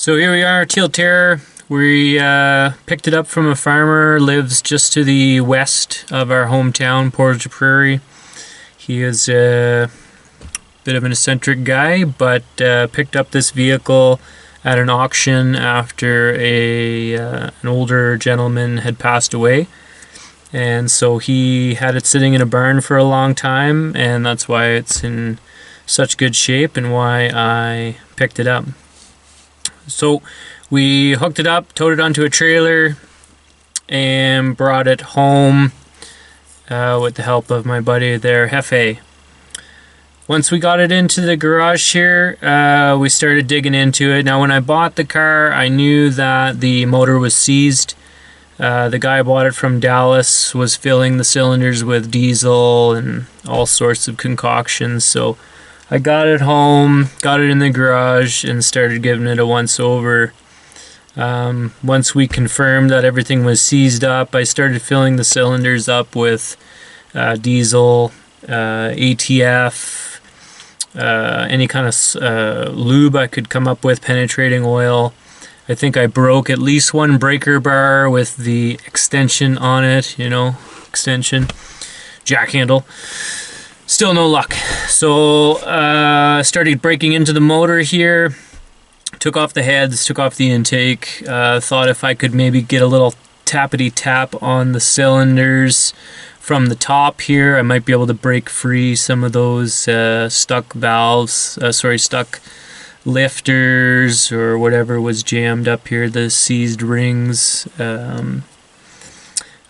So here we are, Teal Terror. We picked it up from a farmer, lives just to the west of our hometown, Portage Prairie. He is a bit of an eccentric guy, but picked up this vehicle at an auction after an older gentleman had passed away. And so he had it sitting in a barn for a long time, and that's why it's in such good shape and why I picked it up. So we hooked it up, towed it onto a trailer, and brought it home with the help of my buddy there, Jeffe. Once we got it into the garage here, we started digging into it. Now when I bought the car, I knew that the motor was seized. The guy I bought it from Dallas was filling the cylinders with diesel and all sorts of concoctions, so I got it home, got it in the garage, and started giving it a once-over. Once we confirmed that everything was seized up, I started filling the cylinders up with diesel, ATF, any kind of lube I could come up with, penetrating oil. I think I broke at least one breaker bar with the extension on it, extension, jack handle. Still no luck. So started breaking into the motor here, took off the heads, took off the intake, thought if I could maybe get a little tappity tap on the cylinders from the top here, I might be able to break free some of those stuck valves, stuck lifters or whatever was jammed up here, the seized rings.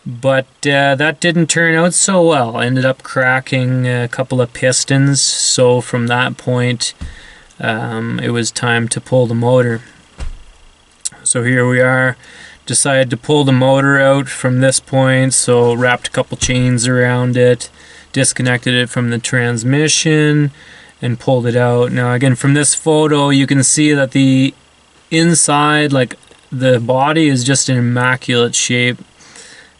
But that didn't turn out so well. I ended up cracking a couple of pistons, so from that point it was time to pull the motor. So here we are, decided to pull the motor out from this point, so wrapped a couple chains around it, disconnected it from the transmission, and pulled it out. Now again, from this photo you can see that the inside, like the body, is just in immaculate shape.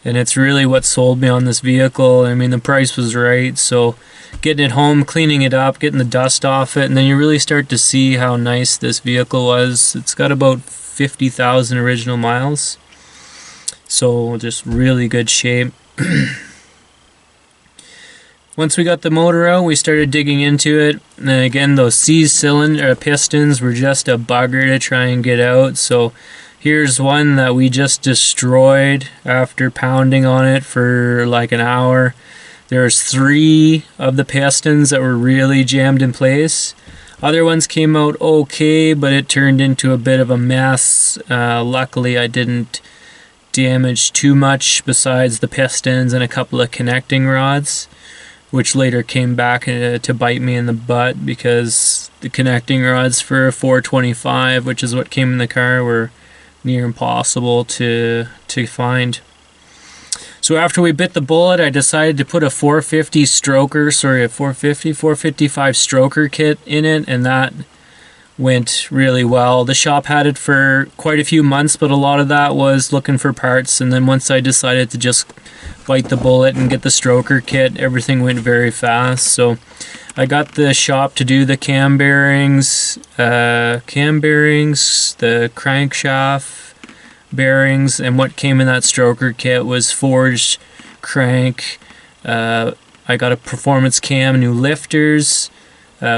And it's really what sold me on this vehicle. I mean, the price was right, so getting it home, cleaning it up, getting the dust off it, and then you really start to see how nice this vehicle was. It's got about 50,000 original miles, so just really good shape. Once we got the motor out, we started digging into it, and then again, those seized cylinder pistons were just a bugger to try and get out. So here's one that we just destroyed after pounding on it for like an hour. There's 3 of the pistons that were really jammed in place. Other ones came out okay, but it turned into a bit of a mess. Luckily, I didn't damage too much besides the pistons and a couple of connecting rods, which later came back to bite me in the butt because the connecting rods for a 425, which is what came in the car, were near impossible to find. So after we bit the bullet, I decided to put a 455 stroker kit in it, and that went really well. The shop had it for quite a few months, but a lot of that was looking for parts, and then once I decided to just bite the bullet and get the stroker kit, everything went very fast. So I got the shop to do the cam bearings, the crankshaft bearings, and what came in that stroker kit was forged crank. I got a performance cam, new lifters,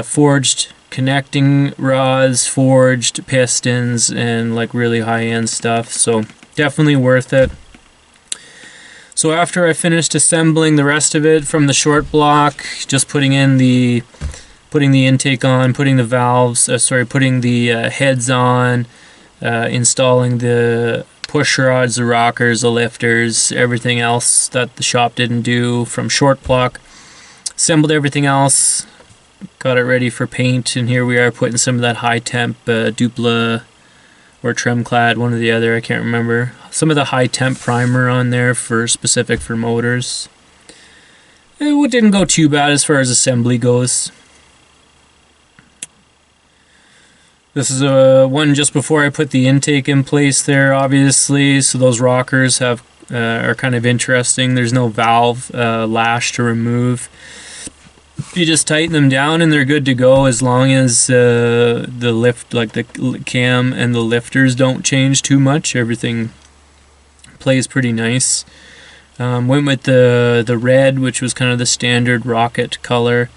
forged connecting rods, forged pistons, and like really high-end stuff. So definitely worth it. So after I finished assembling the rest of it from the short block, just putting the intake on, putting the valves, putting the heads on, installing the push rods, the rockers, the lifters, everything else that the shop didn't do from short block, assembled everything else, got it ready for paint, and here we are putting some of that high temp Dupla or Tremclad, one or the other, I can't remember, some of the high temp primer on there specific for motors. It didn't go too bad as far as assembly goes. This is one just before I put the intake in place there, obviously, so those rockers are kind of interesting. There's no valve lash to remove. You just tighten them down and they're good to go as long as the lift, like the cam and the lifters, don't change too much. Everything plays pretty nice. Went with the red, which was kind of the standard rocket color.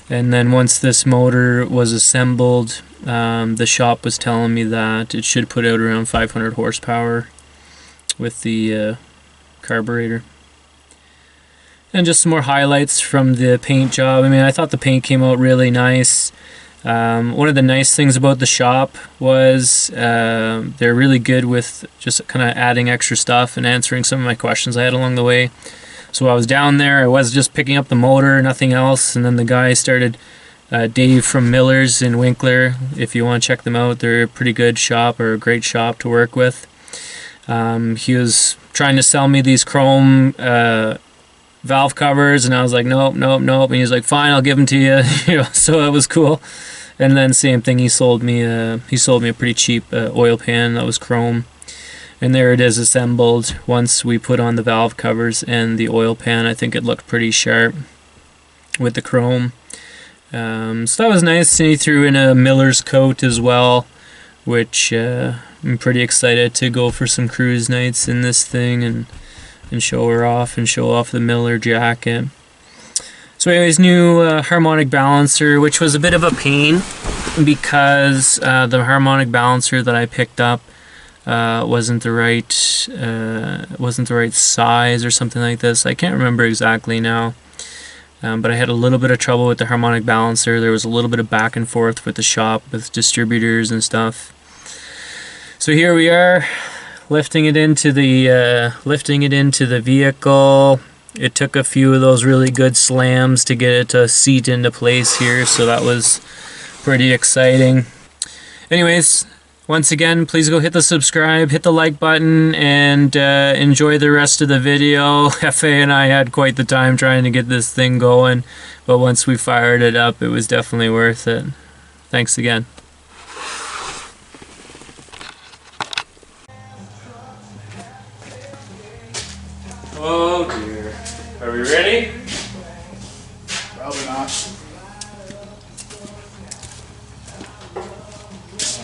And then once this motor was assembled, the shop was telling me that it should put out around 500 horsepower with the carburetor. And just some more highlights from the paint job. I mean, I thought the paint came out really nice. One of the nice things about the shop was they're really good with just kind of adding extra stuff and answering some of my questions I had along the way. So I was down there, I was just picking up the motor, nothing else, and then the guy started, Dave from Miller's in Winkler. If you want to check them out, they're a pretty good shop, or a great shop to work with. He was trying to sell me these chrome valve covers, and I was like, nope, nope, nope. And he was like, fine, I'll give them to you. You know, so it was cool. And then same thing, he sold me a pretty cheap oil pan that was chrome. And there it is assembled. Once we put on the valve covers and the oil pan, I think it looked pretty sharp with the chrome. So that was nice. And he threw in a Miller's coat as well, which I'm pretty excited to go for some cruise nights in this thing and show her off and show off the Miller jacket. So anyways, new harmonic balancer, which was a bit of a pain because the harmonic balancer that I picked up wasn't the right size or something like this. I can't remember exactly now, but I had a little bit of trouble with the harmonic balancer. There was a little bit of back and forth with the shop with distributors and stuff. So here we are, lifting it into the vehicle. It took a few of those really good slams to get it to seat into place here, so that was pretty exciting. Anyways, once again, please go hit the subscribe, hit the like button, and enjoy the rest of the video. Jeffe and I had quite the time trying to get this thing going, but once we fired it up, it was definitely worth it. Thanks again. Oh dear. Are we ready? Probably not.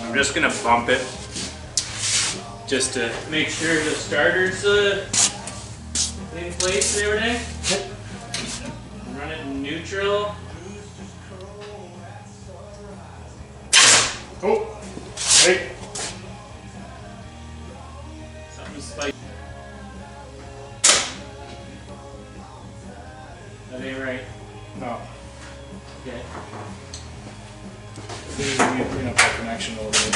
I'm just gonna bump it just to make sure the starter's in place and everything. Run it in neutral. Oh, wait. Something's spiky. That ain't right. No. Okay. We need to clean up that connection a little bit.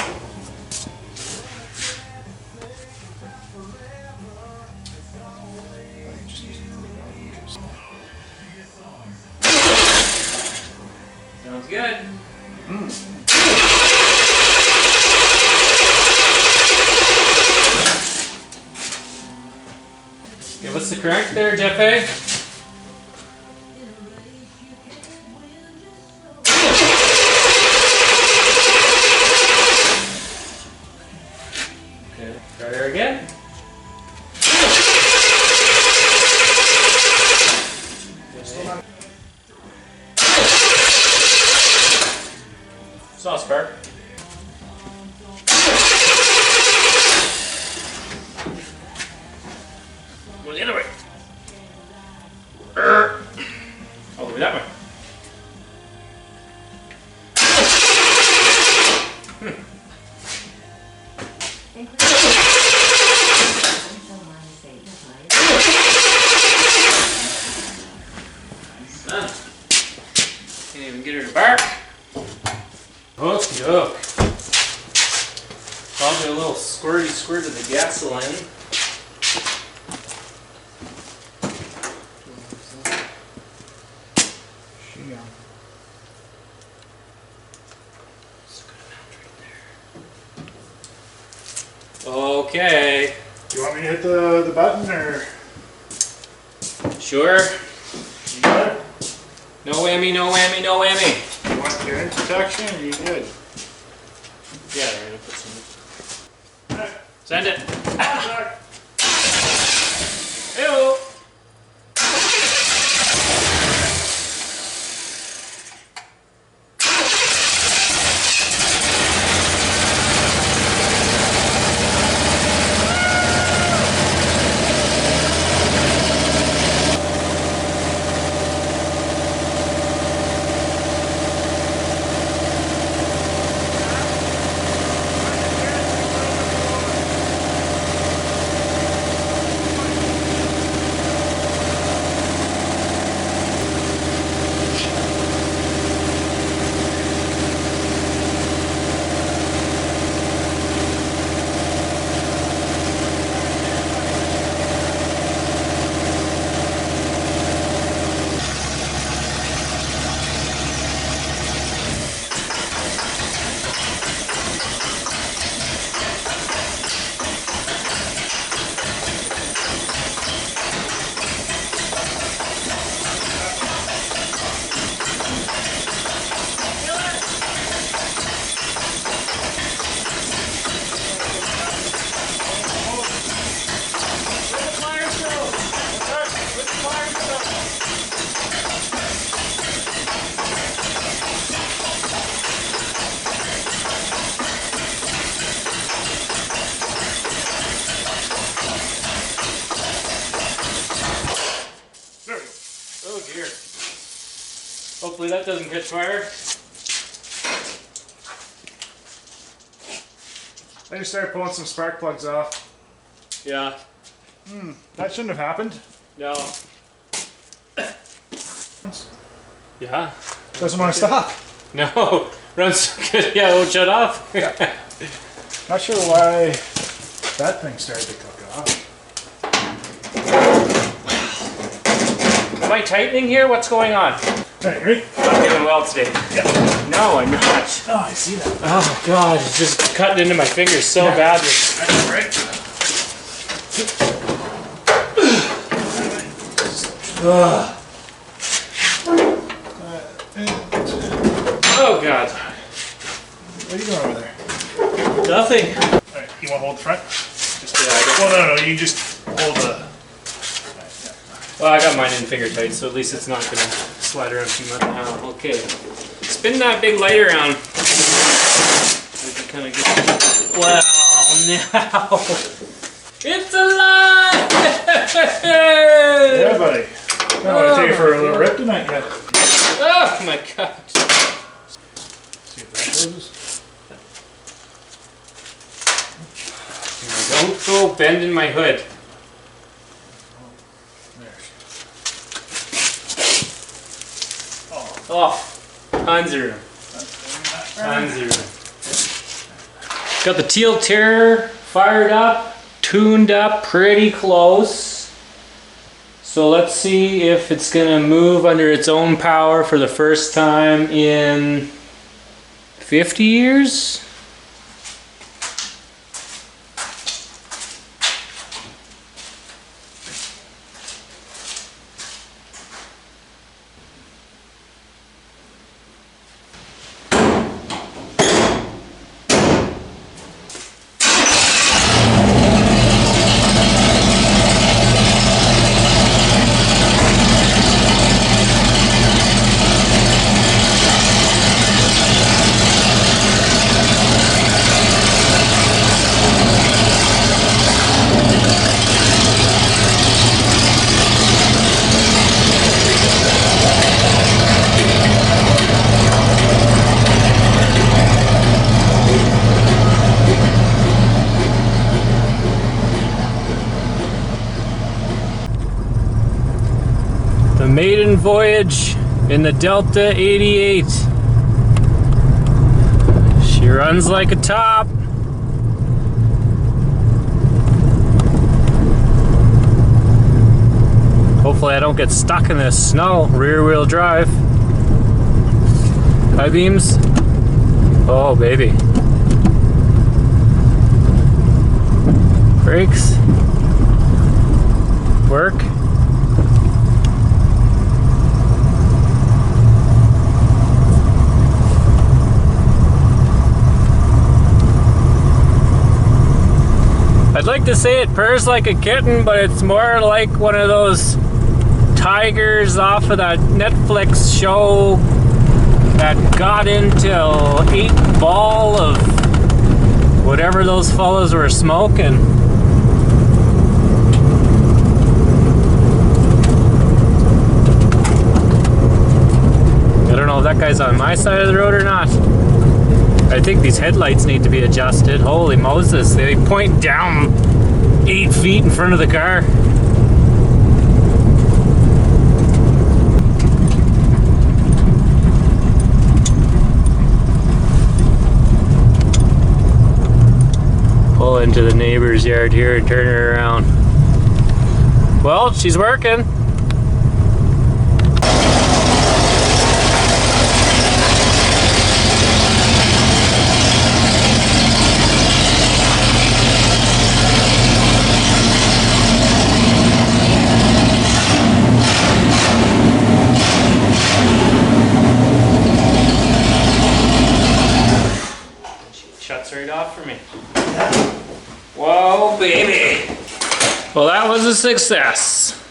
Sounds good. Give us the crank there, Jeffe. Okay, try her again. Saw a spark. Go the other way. All the way that way. Can't even get her to bark. Okie doke. Probably a little squirty squirt of the gasoline. Okay. Do you want me to hit the button or? Sure. You good? No whammy, no whammy, no whammy. You want carrying protection or you good? Yeah, we're gonna put some. Alright, send it. Hey-o. Hopefully that doesn't catch fire. I just started pulling some spark plugs off. Yeah. That shouldn't have happened. No. Yeah. Doesn't want to stop. No. Runs so good. Yeah, it won't shut off. Yeah. Not sure why that thing started to cook off. Am I tightening here? What's going on? Alright, ready? I'm doing well today. Yeah. No, I'm not. Oh, I see that. Oh god, it's just cutting into my fingers so badly. That's right. Oh god. What are you doing over there? Nothing. Alright, you want to hold the front? Just, well, no, you just hold the... Well, I got mine in finger tight, so at least it's not gonna slide around too much. Oh, okay. Spin that big light around. We can kind of get... Well, now... It's alive! Yeah, buddy. I want to take you for a little rip tonight yet. Oh my god. See if that closes. Don't go bending my hood. Oh, tons of room. Tons of room. Got the Teal Terror fired up, tuned up pretty close. So let's see if it's gonna move under its own power for the first time in 50 years. The maiden voyage in the Delta 88. She runs like a top. Hopefully I don't get stuck in this snow. Rear wheel drive. High beams. Oh baby. Brakes. Work. I'd like to say it purrs like a kitten, but it's more like one of those tigers off of that Netflix show that got into 8 ball of whatever those fellows were smoking. I don't know if that guy's on my side of the road or not. I think these headlights need to be adjusted. Holy Moses, they point down 8 feet in front of the car. Pull into the neighbor's yard here and turn her around. Well, she's working. Shuts right off for me. Whoa, baby. Well, that was a success.